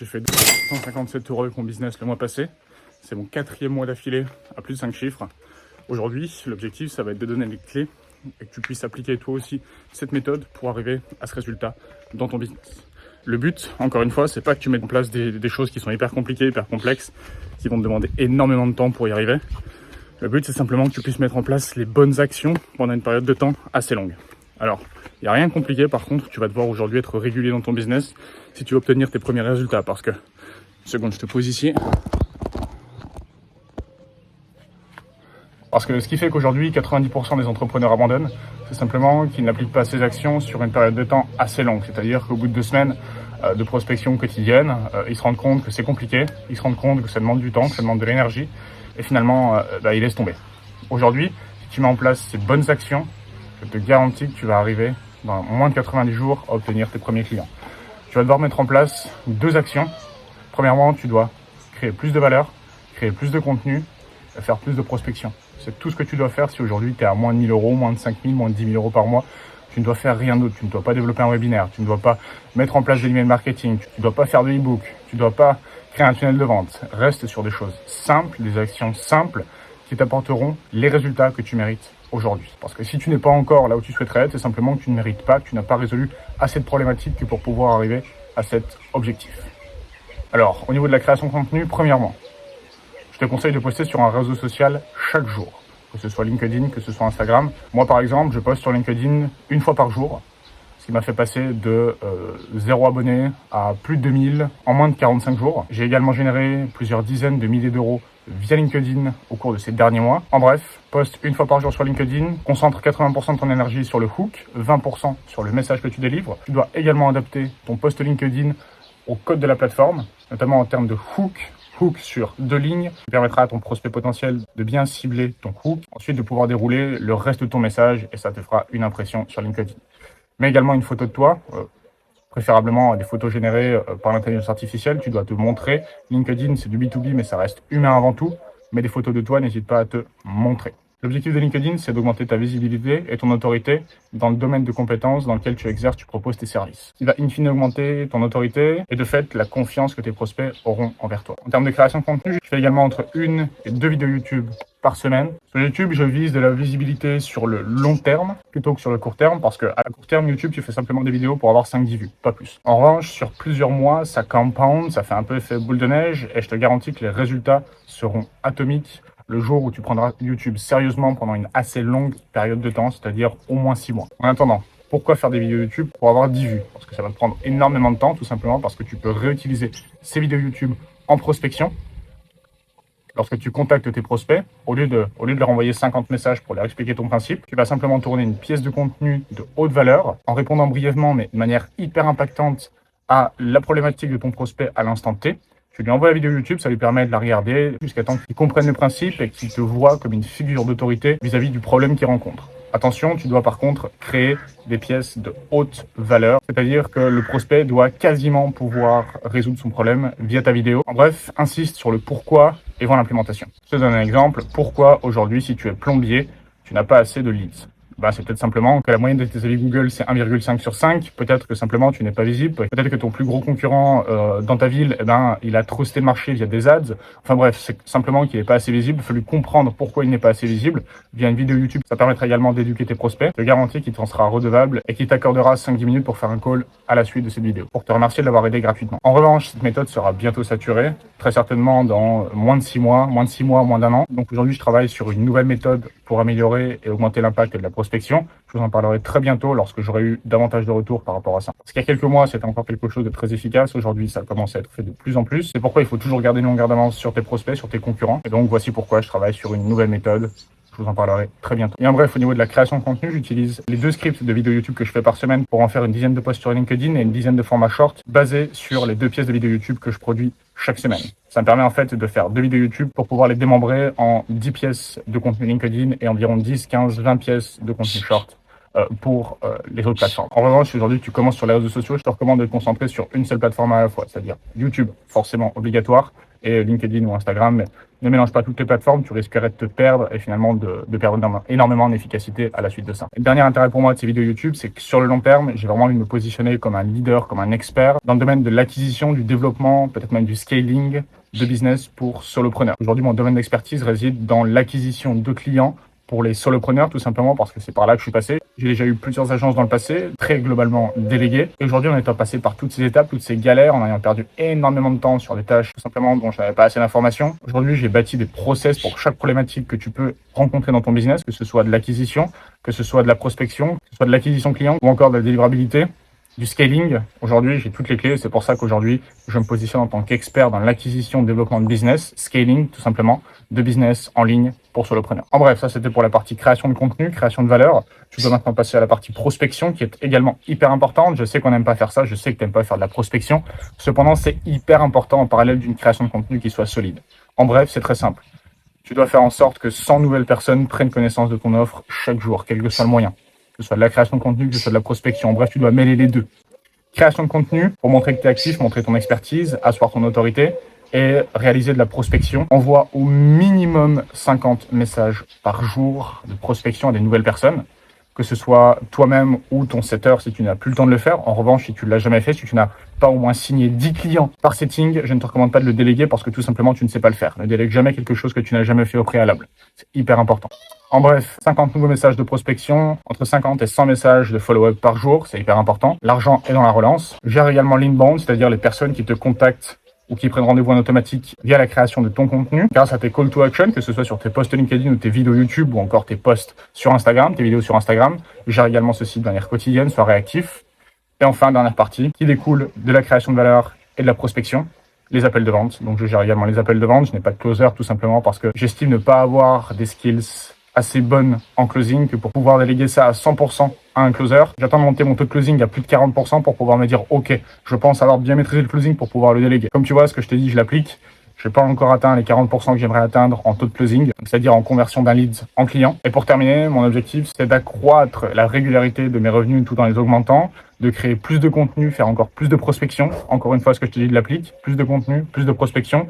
J'ai fait 157 € avec mon business le mois passé. C'est mon 4e mois d'affilée à plus de 5 chiffres. Aujourd'hui, l'objectif, ça va être de donner les clés et que tu puisses appliquer toi aussi cette méthode pour arriver à ce résultat dans ton business. Le but, encore une fois, c'est pas que tu mettes en place des choses qui sont hyper compliquées, hyper complexes, qui vont te demander énormément de temps pour y arriver. Le but, c'est simplement que tu puisses mettre en place les bonnes actions pendant une période de temps assez longue. Alors, il n'y a rien de compliqué, par contre, tu vas devoir aujourd'hui être régulier dans ton business si tu veux obtenir tes premiers résultats. Parce que, une seconde, je te pose ici. Parce que ce qui fait qu'aujourd'hui, 90% des entrepreneurs abandonnent, c'est simplement qu'ils n'appliquent pas ces actions sur une période de temps assez longue. C'est-à-dire qu'au bout de 2 semaines de prospection quotidienne, ils se rendent compte que c'est compliqué, ils se rendent compte que ça demande du temps, que ça demande de l'énergie, et finalement, ils laissent tomber. Aujourd'hui, si tu mets en place ces bonnes actions, je te garantis que tu vas arriver dans moins de 90 jours à obtenir tes premiers clients. Tu vas devoir mettre en place 2 actions. Premièrement, tu dois créer plus de valeur, créer plus de contenu, et faire plus de prospection. C'est tout ce que tu dois faire si aujourd'hui tu es à moins de 1000 €, moins de 5000, moins de 10 000 € par mois. Tu ne dois faire rien d'autre. Tu ne dois pas développer un webinaire. Tu ne dois pas mettre en place de l'email marketing. Tu ne dois pas faire de e-book. Tu ne dois pas créer un tunnel de vente. Reste sur des choses simples, des actions simples qui t'apporteront les résultats que tu mérites aujourd'hui. Parce que si tu n'es pas encore là où tu souhaiterais être, c'est simplement que tu ne mérites pas, que tu n'as pas résolu assez de problématiques que pour pouvoir arriver à cet objectif. Alors, au niveau de la création de contenu, premièrement, je te conseille de poster sur un réseau social chaque jour, que ce soit LinkedIn, que ce soit Instagram. Moi, par exemple, je poste sur LinkedIn une fois par jour, ce qui m'a fait passer de 0 abonnés à plus de 2000 en moins de 45 jours. J'ai également généré plusieurs dizaines de milliers d'euros via LinkedIn au cours de ces derniers mois. En bref, poste une fois par jour sur LinkedIn, concentre 80% de ton énergie sur le hook, 20% sur le message que tu délivres. Tu dois également adapter ton post LinkedIn au code de la plateforme, notamment en termes de hook sur 2 lignes, qui permettra à ton prospect potentiel de bien cibler ton hook, ensuite de pouvoir dérouler le reste de ton message et ça te fera une impression sur LinkedIn. Mais également une photo de toi, préférablement des photos générées par l'intelligence artificielle. Tu dois te montrer. LinkedIn, c'est du B2B, mais ça reste humain avant tout. Mais des photos de toi, n'hésite pas à te montrer. L'objectif de LinkedIn, c'est d'augmenter ta visibilité et ton autorité dans le domaine de compétences dans lequel tu exerces, tu proposes tes services. Il va in fine augmenter ton autorité et de fait la confiance que tes prospects auront envers toi. En termes de création de contenu, je fais également entre 1 et 2 vidéos YouTube par semaine. Sur YouTube, je vise de la visibilité sur le long terme plutôt que sur le court terme parce que à court terme, YouTube, tu fais simplement des vidéos pour avoir 5-10 vues, pas plus. En revanche, sur plusieurs mois, ça compound, ça fait un peu effet boule de neige et je te garantis que les résultats seront atomiques le jour où tu prendras YouTube sérieusement pendant une assez longue période de temps, c'est-à-dire au moins 6 mois. En attendant, pourquoi faire des vidéos YouTube? Pour avoir 10 vues. Parce que ça va te prendre énormément de temps, tout simplement parce que tu peux réutiliser ces vidéos YouTube en prospection. Lorsque tu contactes tes prospects, au lieu de leur envoyer 50 messages pour leur expliquer ton principe, tu vas simplement tourner une pièce de contenu de haute valeur en répondant brièvement, mais de manière hyper impactante à la problématique de ton prospect à l'instant T. Tu lui envoies la vidéo YouTube, ça lui permet de la regarder jusqu'à temps qu'il comprenne le principe et qu'il te voit comme une figure d'autorité vis-à-vis du problème qu'il rencontre. Attention, tu dois par contre créer des pièces de haute valeur, c'est-à-dire que le prospect doit quasiment pouvoir résoudre son problème via ta vidéo. En bref, insiste sur le pourquoi et voir l'implémentation. Je te donne un exemple. Pourquoi aujourd'hui, si tu es plombier, tu n'as pas assez de leads? C'est peut-être simplement que la moyenne de tes avis Google, c'est 1,5 sur 5. Peut-être que simplement, tu n'es pas visible. Peut-être que ton plus gros concurrent dans ta ville, il a trusté le marché via des ads. Enfin bref, c'est simplement qu'il n'est pas assez visible. Il faut lui comprendre pourquoi il n'est pas assez visible via une vidéo YouTube. Ça permettra également d'éduquer tes prospects. Je te garantis qu'il t'en sera redevable et qu'il t'accordera 5-10 minutes pour faire un call à la suite de cette vidéo, pour te remercier de l'avoir aidé gratuitement. En revanche, cette méthode sera bientôt saturée, très certainement dans moins de 6 mois, moins d'1 an. Donc aujourd'hui, je travaille sur une nouvelle méthode pour améliorer et augmenter l'impact de la prospection. Je vous en parlerai très bientôt lorsque j'aurai eu davantage de retours par rapport à ça. Parce qu'il y a quelques mois, c'était encore quelque chose de très efficace. Aujourd'hui, ça commence à être fait de plus en plus. C'est pourquoi il faut toujours garder une longueur d'avance sur tes prospects, sur tes concurrents. Et donc, voici pourquoi je travaille sur une nouvelle méthode. Je vous en parlerai très bientôt. Et en bref, au niveau de la création de contenu, j'utilise les 2 scripts de vidéos YouTube que je fais par semaine pour en faire une dizaine de posts sur LinkedIn et une dizaine de formats short basés sur les 2 pièces de vidéos YouTube que je produis chaque semaine. Ça me permet en fait de faire 2 vidéos YouTube pour pouvoir les démembrer en 10 pièces de contenu LinkedIn et environ 10, 15, 20 pièces de contenu short pour les autres plateformes. En revanche, si aujourd'hui tu commences sur les réseaux sociaux, je te recommande de te concentrer sur une seule plateforme à la fois, c'est-à-dire YouTube, forcément obligatoire, et LinkedIn ou Instagram, mais ne mélange pas toutes les plateformes, tu risquerais de te perdre et finalement de perdre énormément en efficacité à la suite de ça. Et le dernier intérêt pour moi de ces vidéos YouTube, c'est que sur le long terme, j'ai vraiment envie de me positionner comme un leader, comme un expert dans le domaine de l'acquisition, du développement, peut-être même du scaling de business pour solopreneurs. Aujourd'hui, mon domaine d'expertise réside dans l'acquisition de clients pour les solopreneurs, tout simplement parce que c'est par là que je suis passé. J'ai déjà eu plusieurs agences dans le passé, très globalement déléguées. Et aujourd'hui, en étant passé par toutes ces étapes, toutes ces galères, en ayant perdu énormément de temps sur des tâches tout simplement dont je n'avais pas assez d'informations, aujourd'hui, j'ai bâti des process pour chaque problématique que tu peux rencontrer dans ton business, que ce soit de l'acquisition, que ce soit de la prospection, que ce soit de l'acquisition client ou encore de la délivrabilité, du scaling. Aujourd'hui, j'ai toutes les clés. C'est pour ça qu'aujourd'hui, je me positionne en tant qu'expert dans l'acquisition, développement de business, scaling, tout simplement, de business en ligne pour solopreneurs. En bref, ça, c'était pour la partie création de contenu, création de valeur. Tu dois maintenant passer à la partie prospection, qui est également hyper importante. Je sais qu'on n'aime pas faire ça. Je sais que tu n'aimes pas faire de la prospection. Cependant, c'est hyper important en parallèle d'une création de contenu qui soit solide. En bref, c'est très simple. Tu dois faire en sorte que 100 nouvelles personnes prennent connaissance de ton offre chaque jour, quel que soit le moyen. Que ce soit de la création de contenu, que ce soit de la prospection. En bref, tu dois mêler les deux. Création de contenu pour montrer que tu es actif, montrer ton expertise, asseoir ton autorité et réaliser de la prospection. Envoie au minimum 50 messages par jour de prospection à des nouvelles personnes, que ce soit toi-même ou ton setter si tu n'as plus le temps de le faire. En revanche, si tu ne l'as jamais fait, si tu n'as pas au moins signé 10 clients par setting, je ne te recommande pas de le déléguer parce que tout simplement, tu ne sais pas le faire. Ne délègue jamais quelque chose que tu n'as jamais fait au préalable. C'est hyper important. En bref, 50 nouveaux messages de prospection, entre 50 et 100 messages de follow-up par jour, c'est hyper important. L'argent est dans la relance. Gère également l'inbound, c'est-à-dire les personnes qui te contactent ou qui prennent rendez-vous en automatique via la création de ton contenu, grâce à tes call to action, que ce soit sur tes posts LinkedIn ou tes vidéos YouTube ou encore tes posts sur Instagram, tes vidéos sur Instagram. Gère également ceci de manière quotidienne, sois réactif. Et enfin, dernière partie, qui découle de la création de valeur et de la prospection, les appels de vente. Donc je gère également les appels de vente. Je n'ai pas de closer tout simplement parce que j'estime ne pas avoir des skills assez bonne en closing que pour pouvoir déléguer ça à 100% à un closer. J'attends de monter mon taux de closing à plus de 40% pour pouvoir me dire ok, je pense avoir bien maîtrisé le closing pour pouvoir le déléguer. Comme tu vois, ce que je t'ai dit, je l'applique. Je n'ai pas encore atteint les 40% que j'aimerais atteindre en taux de closing, c'est-à-dire en conversion d'un lead en client. Et pour terminer, mon objectif, c'est d'accroître la régularité de mes revenus tout en les augmentant, de créer plus de contenu, faire encore plus de prospection. Encore une fois, ce que je te dis, je l'applique. Plus de contenu, plus de prospection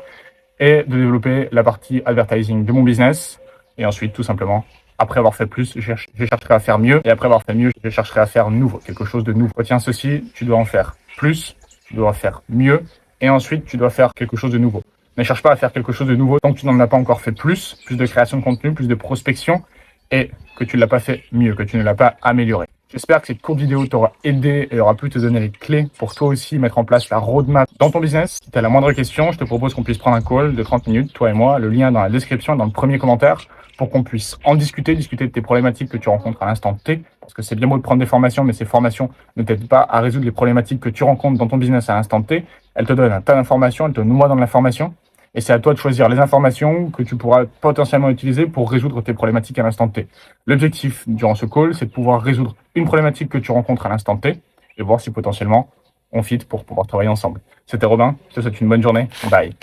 et de développer la partie advertising de mon business. Et ensuite, tout simplement, après avoir fait plus, je chercherai à faire mieux. Et après avoir fait mieux, je chercherai à faire nouveau, quelque chose de nouveau. Retiens ceci, tu dois en faire plus, tu dois faire mieux. Et ensuite, tu dois faire quelque chose de nouveau. Ne cherche pas à faire quelque chose de nouveau tant que tu n'en as pas encore fait plus de création de contenu, plus de prospection et que tu ne l'as pas fait mieux, que tu ne l'as pas amélioré. J'espère que cette courte vidéo t'aura aidé et aura pu te donner les clés pour toi aussi mettre en place la roadmap dans ton business. Si tu as la moindre question, je te propose qu'on puisse prendre un call de 30 minutes, toi et moi, le lien dans la description, dans le premier commentaire, pour qu'on puisse en discuter de tes problématiques que tu rencontres à l'instant T. Parce que c'est bien beau de prendre des formations, mais ces formations ne t'aident pas à résoudre les problématiques que tu rencontres dans ton business à l'instant T. Elles te donnent un tas d'informations, elles te noient dans l'information. Et c'est à toi de choisir les informations que tu pourras potentiellement utiliser pour résoudre tes problématiques à l'instant T. L'objectif durant ce call, c'est de pouvoir résoudre une problématique que tu rencontres à l'instant T et voir si potentiellement on fit pour pouvoir travailler ensemble. C'était Robin, je te souhaite une bonne journée. Bye.